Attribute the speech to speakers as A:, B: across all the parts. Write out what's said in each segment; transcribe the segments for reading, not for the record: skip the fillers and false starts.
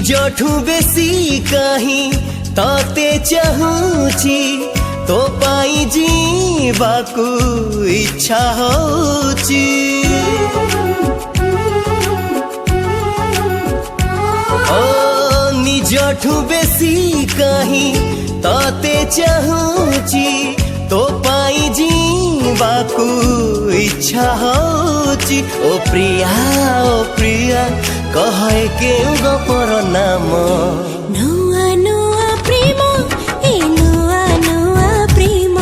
A: निजठू बेसी कहीं तते चाहूची तो पाई जीवाकू इच्छा होची। ओ निजठू बेसी कहीं तते चाहूची तो पाई जीवाकू इच्छा होची। ओ प्रिया कहे केउ गपर नाम
B: नुआ नुआ प्रेम ए नुआ नुआ प्रेम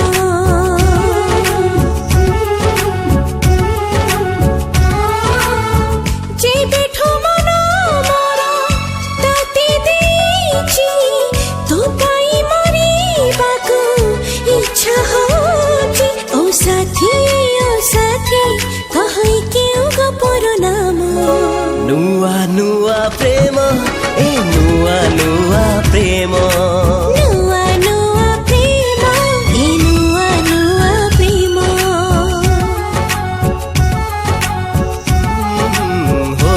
B: जे बेठो मन मोर ताते देछि तो पाई मरिबाकू इच्छा होछि। ओ साथी कहे केउ गपर नाम
A: नुआ नुआ प्रेम ए नुआ नुआ प्रेम
B: नुआ नुआ प्रेम ए नुआ नुआ प्रेम
A: हो।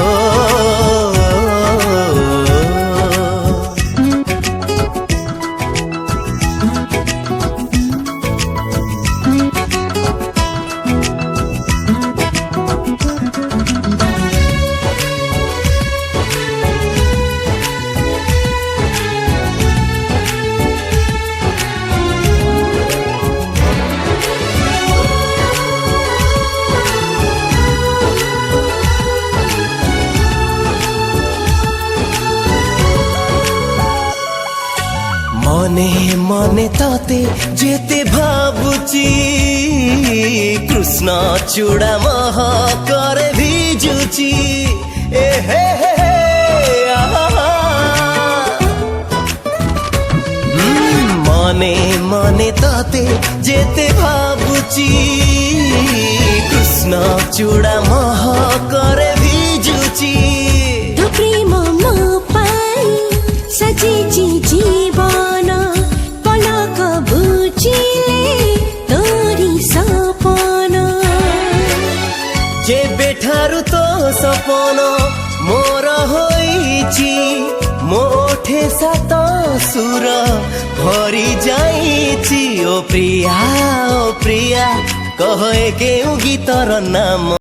A: मने मने ताते जेते भाबुची कृष्ण चूड़ा मह करे भिजुची। ए हे हे हे मने मने ताते जेते भाबुची कृष्ण चूड़ा मह करे भिजुची।
B: तो प्रेम मो पाई सजिछि जीवन पलक बुझिले तोरी सपन
A: जे बेठारु तो सपन मोर होइछि मोठे सात सुर भरी जाइछि। ओ प्रिया कहे केउ गीतर नाम